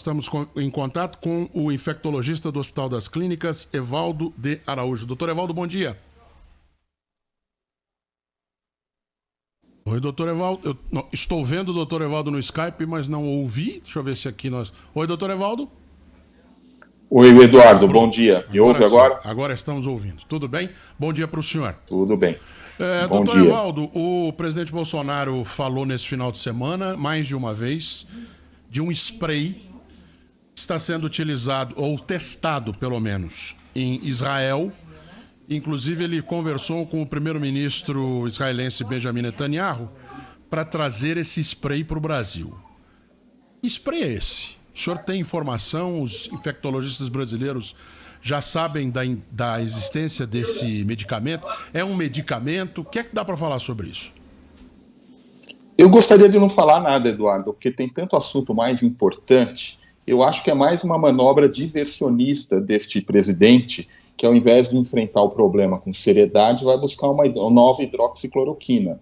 Estamos em contato com o infectologista do Hospital das Clínicas, Evaldo de Araújo. Doutor Evaldo, bom dia. Oi, doutor Evaldo. Estou vendo o doutor Evaldo no Skype, mas não ouvi. Deixa eu ver se aqui nós... Oi, doutor Evaldo. Oi, Eduardo, bom dia. Me ouve agora? Agora estamos ouvindo. Tudo bem? Bom dia para o senhor. Tudo bem. Bom doutor dia. Evaldo, o presidente Bolsonaro falou nesse final de semana, mais de uma vez, de um spray que está sendo utilizado, ou testado pelo menos, em Israel. Inclusive, ele conversou com o primeiro-ministro israelense Benjamin Netanyahu para trazer esse spray para o Brasil. Que spray é esse? O senhor tem informação? Os infectologistas brasileiros já sabem da existência desse medicamento? É um medicamento? O que é que dá para falar sobre isso? Eu gostaria de não falar nada, Eduardo, porque tem tanto assunto mais importante. Eu acho que é mais uma manobra diversionista deste presidente, que ao invés de enfrentar o problema com seriedade, vai buscar uma nova hidroxicloroquina.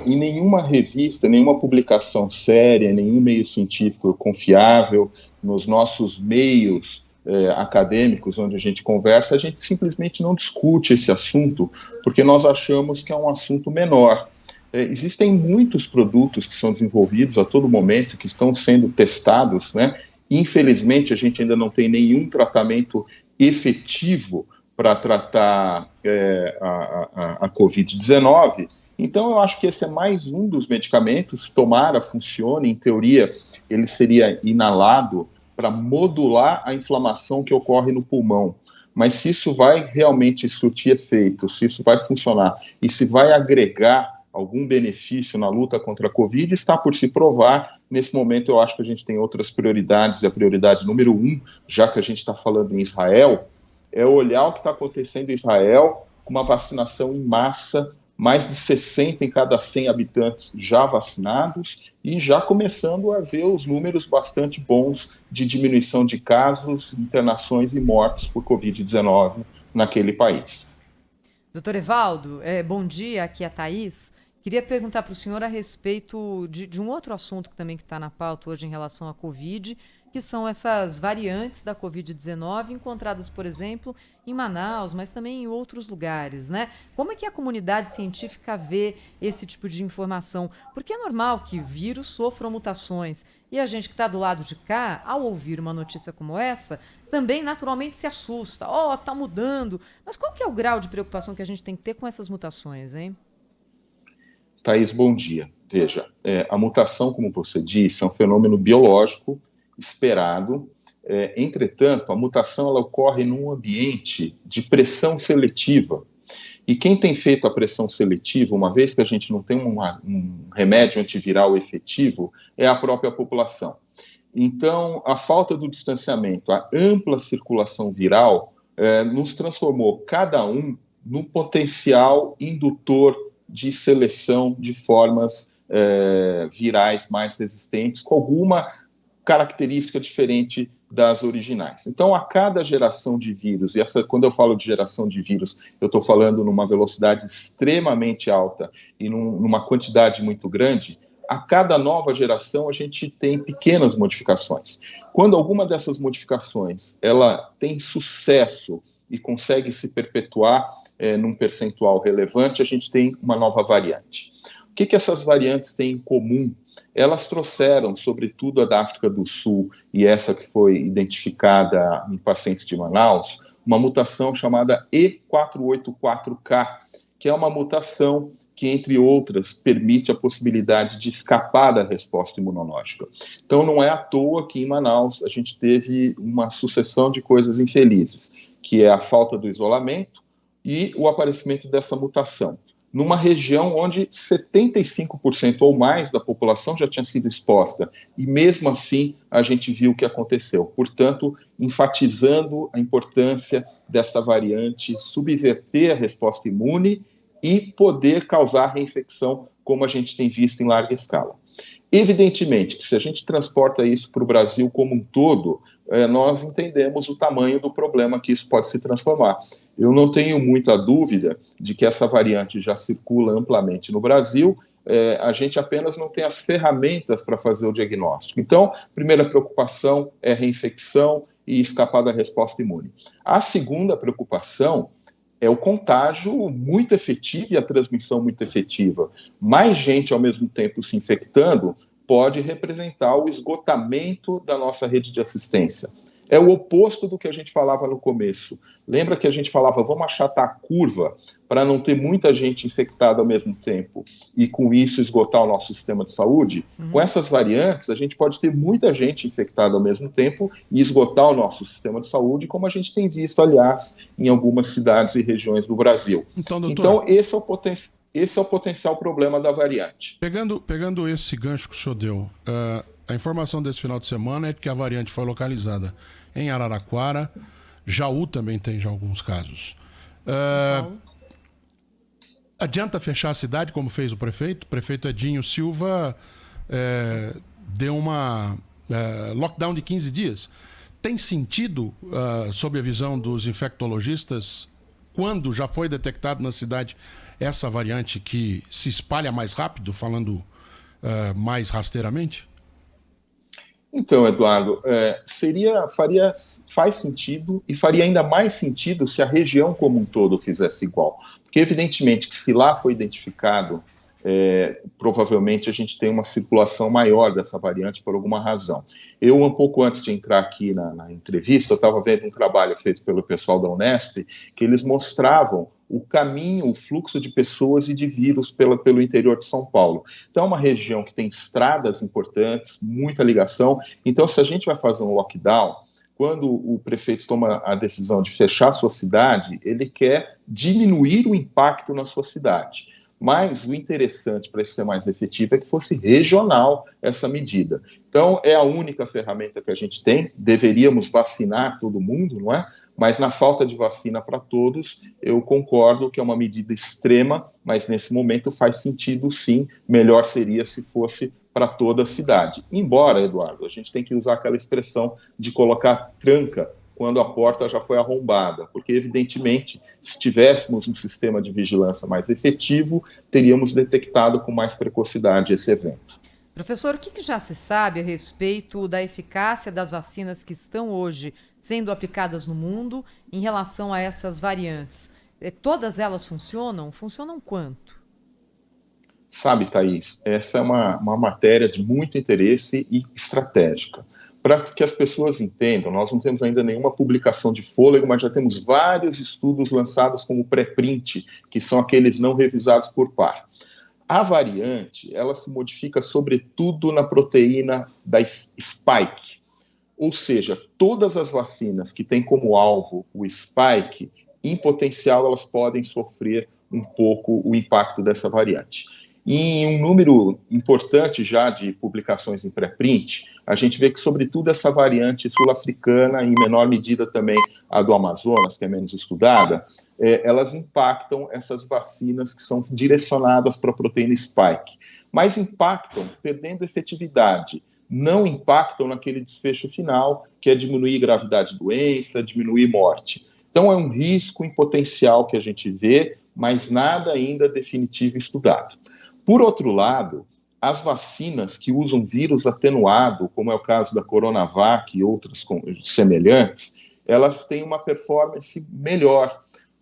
Em nenhuma revista, nenhuma publicação séria, nenhum meio científico confiável, nos nossos meios acadêmicos onde a gente conversa, a gente simplesmente não discute esse assunto, porque nós achamos que é um assunto menor. Existem muitos produtos que são desenvolvidos a todo momento, que estão sendo testados, né? Infelizmente, a gente ainda não tem nenhum tratamento efetivo para tratar a Covid-19. Então, eu acho que esse é mais um dos medicamentos, tomara funcione, em teoria, ele seria inalado para modular a inflamação que ocorre no pulmão. Mas se isso vai realmente surtir efeito, se isso vai funcionar e se vai agregar algum benefício na luta contra a Covid, está por se provar. Nesse momento, eu acho que a gente tem outras prioridades, e a prioridade número 1, já que a gente está falando em Israel, é olhar o que está acontecendo em Israel, com uma vacinação em massa, mais de 60 em cada 100 habitantes já vacinados, e já começando a ver os números bastante bons de diminuição de casos, internações e mortes por Covid-19 naquele país. Doutor Evaldo, bom dia, aqui é a Thaís. Queria perguntar para o senhor a respeito de um outro assunto que também está na pauta hoje em relação à Covid, que são essas variantes da Covid-19 encontradas, por exemplo, em Manaus, mas também em outros lugares, né? Como é que a comunidade científica vê esse tipo de informação? Porque é normal que vírus sofram mutações e a gente que está do lado de cá, ao ouvir uma notícia como essa, também naturalmente se assusta. Tá mudando. Mas qual que é o grau de preocupação que a gente tem que ter com essas mutações, hein? Thaís, bom dia. Veja, a mutação, como você disse, é um fenômeno biológico esperado. Entretanto, a mutação ela ocorre num ambiente de pressão seletiva. E quem tem feito a pressão seletiva, uma vez que a gente não tem um remédio antiviral efetivo, é a própria população. Então, a falta do distanciamento, a ampla circulação viral, nos transformou cada um no potencial indutor de seleção de formas virais mais resistentes, com alguma característica diferente das originais. Então, a cada geração de vírus, e quando eu falo de geração de vírus, eu estou falando numa velocidade extremamente alta e numa quantidade muito grande, a cada nova geração a gente tem pequenas modificações. Quando alguma dessas modificações ela tem sucesso e consegue se perpetuar num percentual relevante, a gente tem uma nova variante. O que essas variantes têm em comum? Elas trouxeram, sobretudo a da África do Sul e essa que foi identificada em pacientes de Manaus, uma mutação chamada E484K, que é uma mutação que, entre outras, permite a possibilidade de escapar da resposta imunológica. Então, não é à toa que em Manaus a gente teve uma sucessão de coisas infelizes, que é a falta do isolamento e o aparecimento dessa mutação, numa região onde 75% ou mais da população já tinha sido exposta, e mesmo assim a gente viu o que aconteceu. Portanto, enfatizando a importância desta variante subverter a resposta imune e poder causar reinfecção, como a gente tem visto em larga escala. Evidentemente que se a gente transporta isso para o Brasil como um todo, nós entendemos o tamanho do problema que isso pode se transformar. Eu não tenho muita dúvida de que essa variante já circula amplamente no Brasil, a gente apenas não tem as ferramentas para fazer o diagnóstico. Então, primeira preocupação é reinfecção e escapar da resposta imune. A segunda preocupação é o contágio muito efetivo e a transmissão muito efetiva. Mais gente ao mesmo tempo se infectando pode representar o esgotamento da nossa rede de assistência. É o oposto do que a gente falava no começo. Lembra que a gente falava, vamos achatar a curva para não ter muita gente infectada ao mesmo tempo e com isso esgotar o nosso sistema de saúde? Com essas variantes, a gente pode ter muita gente infectada ao mesmo tempo e esgotar o nosso sistema de saúde, como a gente tem visto, aliás, em algumas cidades e regiões do Brasil. Então, doutor, então esse é o potencial problema da variante. Pegando esse gancho que o senhor deu, a informação desse final de semana é que a variante foi localizada em Araraquara, Jaú também tem já alguns casos. Adianta fechar a cidade, como fez o prefeito? O prefeito Edinho Silva deu uma lockdown de 15 dias. Tem sentido, sob a visão dos infectologistas, quando já foi detectado na cidade essa variante que se espalha mais rápido, falando mais rasteiramente? Então, Eduardo, faz sentido e faria ainda mais sentido se a região como um todo fizesse igual. Porque, evidentemente, que se lá foi identificado, provavelmente a gente tem uma circulação maior dessa variante por alguma razão. Eu, um pouco antes de entrar aqui na entrevista, eu estava vendo um trabalho feito pelo pessoal da Unesp, que eles mostravam o caminho, o fluxo de pessoas e de vírus pelo interior de São Paulo. Então, é uma região que tem estradas importantes, muita ligação. Então, se a gente vai fazer um lockdown, quando o prefeito toma a decisão de fechar a sua cidade, ele quer diminuir o impacto na sua cidade. Mas o interessante para isso ser mais efetivo é que fosse regional essa medida. Então, é a única ferramenta que a gente tem. Deveríamos vacinar todo mundo, não é? Mas na falta de vacina para todos, eu concordo que é uma medida extrema, mas nesse momento faz sentido sim. Melhor seria se fosse para toda a cidade. Embora, Eduardo, a gente tem que usar aquela expressão de colocar tranca quando a porta já foi arrombada, porque, evidentemente, se tivéssemos um sistema de vigilância mais efetivo, teríamos detectado com mais precocidade esse evento. Professor, o que já se sabe a respeito da eficácia das vacinas que estão hoje sendo aplicadas no mundo em relação a essas variantes? Todas elas funcionam? Funcionam quanto? Sabe, Thaís, essa é uma matéria de muito interesse e estratégica. Para que as pessoas entendam, nós não temos ainda nenhuma publicação de fôlego, mas já temos vários estudos lançados como pré-print, que são aqueles não revisados por par. A variante, ela se modifica sobretudo na proteína da spike, ou seja, todas as vacinas que têm como alvo o spike, em potencial elas podem sofrer um pouco o impacto dessa variante. E em um número importante já de publicações em pré-print, a gente vê que, sobretudo, essa variante sul-africana, em menor medida também a do Amazonas, que é menos estudada, elas impactam essas vacinas que são direcionadas para a proteína spike, mas impactam perdendo efetividade, não impactam naquele desfecho final, que é diminuir gravidade de doença, diminuir morte. Então, é um risco em potencial que a gente vê, mas nada ainda definitivo estudado. Por outro lado, as vacinas que usam vírus atenuado, como é o caso da Coronavac e outras semelhantes, elas têm uma performance melhor,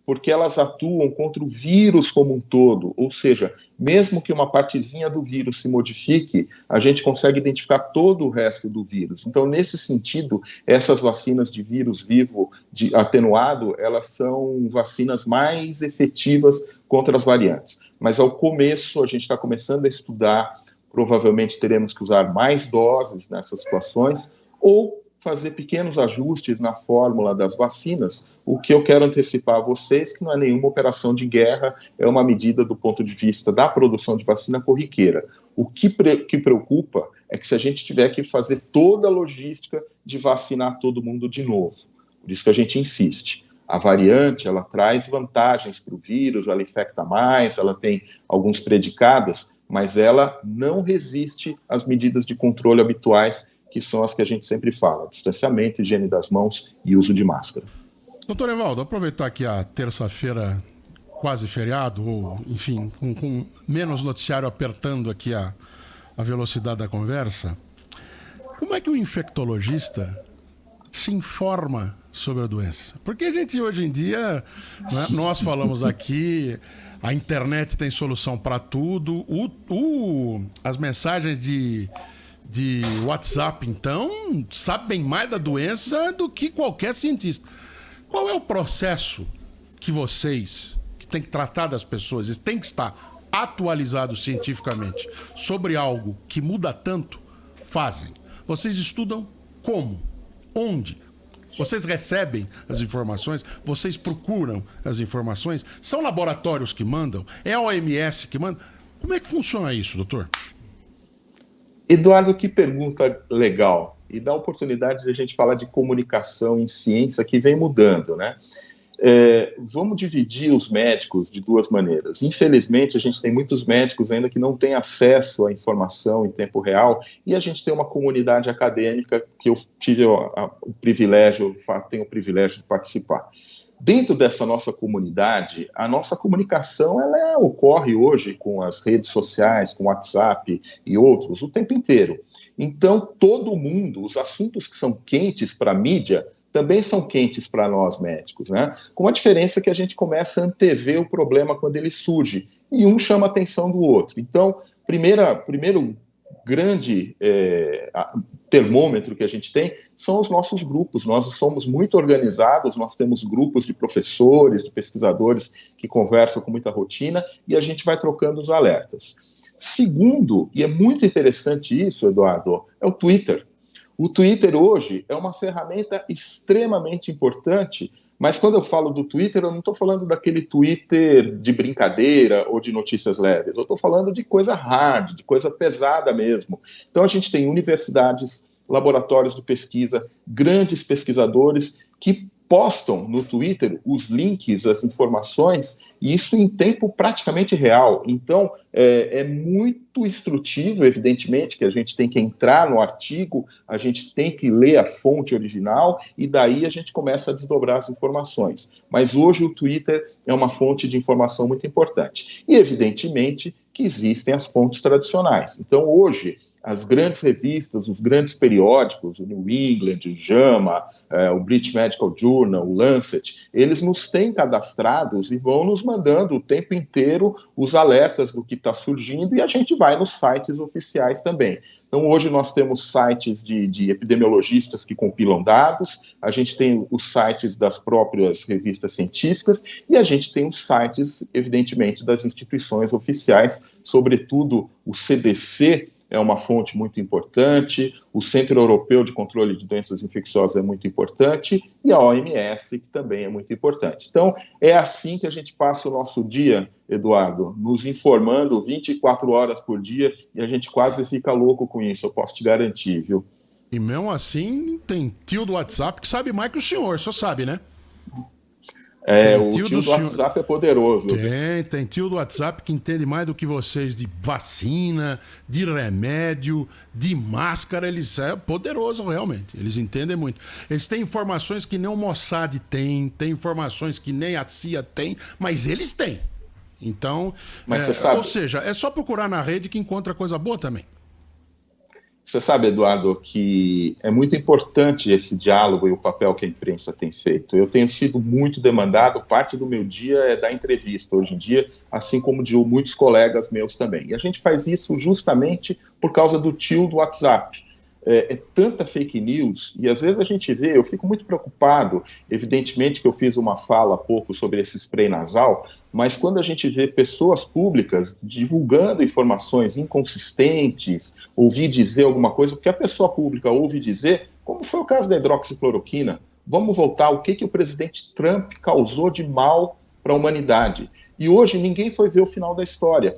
porque elas atuam contra o vírus como um todo, ou seja, mesmo que uma partezinha do vírus se modifique, a gente consegue identificar todo o resto do vírus. Então, nesse sentido, essas vacinas de vírus vivo atenuado, elas são vacinas mais efetivas contra as variantes. Mas ao começo, a gente está começando a estudar, provavelmente teremos que usar mais doses nessas situações, ou fazer pequenos ajustes na fórmula das vacinas. O que eu quero antecipar a vocês que não é nenhuma operação de guerra, é uma medida do ponto de vista da produção de vacina corriqueira. O que preocupa é que se a gente tiver que fazer toda a logística de vacinar todo mundo de novo. Por isso que a gente insiste. A variante, ela traz vantagens para o vírus, ela infecta mais, ela tem alguns predicados, mas ela não resiste às medidas de controle habituais, que são as que a gente sempre fala: distanciamento, higiene das mãos e uso de máscara. Doutor Evaldo, aproveitar que a terça-feira quase feriado, ou enfim, com menos noticiário apertando aqui a velocidade da conversa, como é que o infectologista se informa sobre a doença? Porque a gente hoje em dia, né, nós falamos aqui, a internet tem solução para tudo, as mensagens de WhatsApp, então, sabem mais da doença do que qualquer cientista. Qual é o processo que vocês, que têm que tratar das pessoas, e têm que estar atualizados cientificamente sobre algo que muda tanto, fazem? Vocês estudam como? Onde? Vocês recebem as informações? Vocês procuram as informações? São laboratórios que mandam? É a OMS que manda? Como é que funciona isso, doutor? Eduardo, que pergunta legal. E dá a oportunidade de a gente falar de comunicação em ciência que vem mudando, né? Vamos dividir os médicos de duas maneiras. Infelizmente, a gente tem muitos médicos ainda que não têm acesso à informação em tempo real, e a gente tem uma comunidade acadêmica que eu tive tenho o privilégio de participar. Dentro dessa nossa comunidade, a nossa comunicação ocorre hoje com as redes sociais, com o WhatsApp e outros, o tempo inteiro. Então, todo mundo, os assuntos que são quentes para a mídia, também são quentes para nós médicos, né? Com a diferença que a gente começa a antever o problema quando ele surge, e um chama a atenção do outro. Então, primeiro grande termômetro que a gente tem são os nossos grupos. Nós somos muito organizados, nós temos grupos de professores, de pesquisadores que conversam com muita rotina, e a gente vai trocando os alertas. Segundo, e é muito interessante isso, Eduardo, é o Twitter. O Twitter hoje é uma ferramenta extremamente importante, mas quando eu falo do Twitter, eu não estou falando daquele Twitter de brincadeira ou de notícias leves, eu estou falando de coisa hard, de coisa pesada mesmo. Então a gente tem universidades, laboratórios de pesquisa, grandes pesquisadores que postam no Twitter os links, as informações, e isso em tempo praticamente real. Então, é muito instrutivo, evidentemente, que a gente tem que entrar no artigo, a gente tem que ler a fonte original, e daí a gente começa a desdobrar as informações. Mas hoje o Twitter é uma fonte de informação muito importante. E, evidentemente, que existem as fontes tradicionais. Então, hoje, as grandes revistas, os grandes periódicos, o New England, o JAMA, o British Medical Journal, o Lancet, eles nos têm cadastrados e vão nos mandando o tempo inteiro os alertas do que está surgindo, e a gente vai nos sites oficiais também. Então, hoje nós temos sites de epidemiologistas que compilam dados, a gente tem os sites das próprias revistas científicas, e a gente tem os sites, evidentemente, das instituições oficiais, sobretudo o CDC, é uma fonte muito importante, o Centro Europeu de Controle de Doenças Infecciosas é muito importante, e a OMS, que também é muito importante. Então, é assim que a gente passa o nosso dia, Eduardo, nos informando 24 horas por dia, e a gente quase fica louco com isso, eu posso te garantir, viu? E mesmo assim, tem tio do WhatsApp que sabe mais que o senhor sabe, né? O tio do WhatsApp é poderoso. Tem tio do WhatsApp que entende mais do que vocês de vacina, de remédio, de máscara. Eles é poderoso realmente. Eles entendem muito. Eles têm informações que nem o Mossad tem informações que nem a CIA tem, mas eles têm. Então, mas você sabe... ou seja, é só procurar na rede que encontra coisa boa também. Você sabe, Eduardo, que é muito importante esse diálogo e o papel que a imprensa tem feito. Eu tenho sido muito demandado, parte do meu dia é dar entrevista hoje em dia, assim como de muitos colegas meus também. E a gente faz isso justamente por causa do tio do WhatsApp. É tanta fake news, e às vezes a gente vê, eu fico muito preocupado, evidentemente que eu fiz uma fala há pouco sobre esse spray nasal, mas quando a gente vê pessoas públicas divulgando informações inconsistentes, ouvir dizer alguma coisa, porque a pessoa pública ouve dizer, como foi o caso da hidroxicloroquina, vamos voltar, o que o presidente Trump causou de mal para a humanidade. E hoje ninguém foi ver o final da história.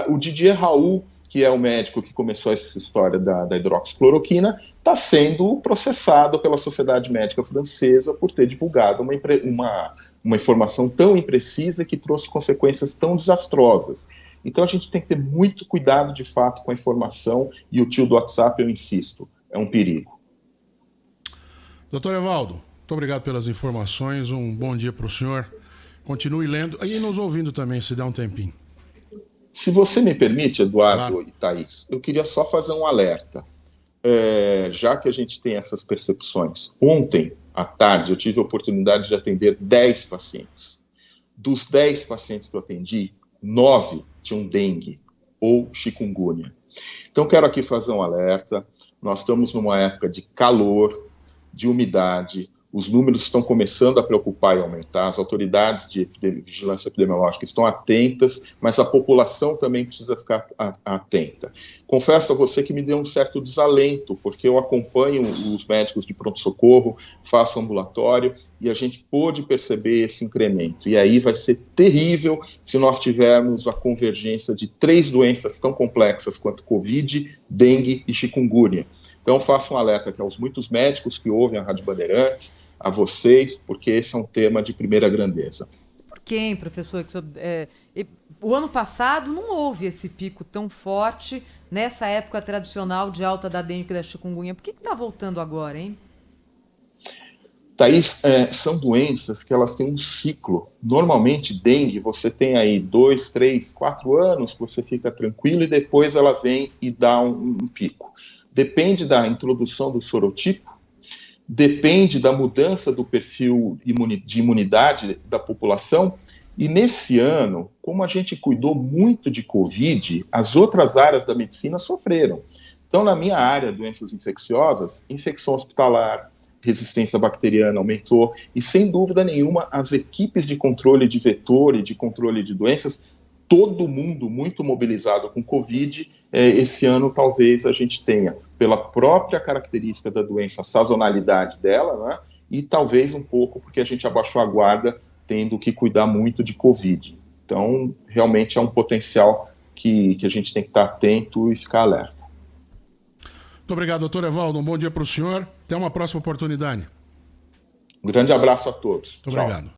O Didier Raoult, que é o médico que começou essa história da hidroxicloroquina, está sendo processado pela Sociedade Médica Francesa por ter divulgado uma informação tão imprecisa que trouxe consequências tão desastrosas. Então a gente tem que ter muito cuidado, de fato, com a informação, e o tio do WhatsApp, eu insisto, é um perigo. Doutor Evaldo, muito obrigado pelas informações, um bom dia para o senhor. Continue lendo e nos ouvindo também, se der um tempinho. Se você me permite, Eduardo Claro. e Thaís, eu queria só fazer um alerta. Já que a gente tem essas percepções, ontem à tarde eu tive a oportunidade de atender 10 pacientes. Dos 10 pacientes que eu atendi, 9 tinham dengue ou chikungunya. Então, quero aqui fazer um alerta. Nós estamos numa época de calor, de umidade, os números estão começando a preocupar e aumentar, as autoridades de vigilância epidemiológica estão atentas, mas a população também precisa ficar atenta. Confesso a você que me deu um certo desalento, porque eu acompanho os médicos de pronto-socorro, faço ambulatório, e a gente pôde perceber esse incremento. E aí vai ser terrível se nós tivermos a convergência de 3 doenças tão complexas quanto Covid, dengue e chikungunya. Então, faço um alerta aqui aos muitos médicos que ouvem a Rádio Bandeirantes, a vocês, porque esse é um tema de primeira grandeza. Por quem, professor? O ano passado não houve esse pico tão forte nessa época tradicional de alta da dengue e da chikungunya. Por que está voltando agora, hein? Thaís, são doenças que elas têm um ciclo. Normalmente, dengue, você tem aí 2, 3, 4 anos que você fica tranquilo e depois ela vem e dá um pico. Depende da introdução do sorotipo, depende da mudança do perfil de imunidade da população. E nesse ano, como a gente cuidou muito de Covid, as outras áreas da medicina sofreram. Então, na minha área, doenças infecciosas, infecção hospitalar, resistência bacteriana aumentou, e sem dúvida nenhuma, as equipes de controle de vetor e de controle de doenças, todo mundo muito mobilizado com Covid. Esse ano talvez a gente tenha, pela própria característica da doença, a sazonalidade dela, né? E talvez um pouco porque a gente abaixou a guarda, tendo que cuidar muito de Covid. Então, realmente é um potencial que a gente tem que estar atento e ficar alerta. Muito obrigado, doutor Evaldo. Um bom dia para o senhor. Até uma próxima oportunidade. Um grande abraço a todos. Muito obrigado.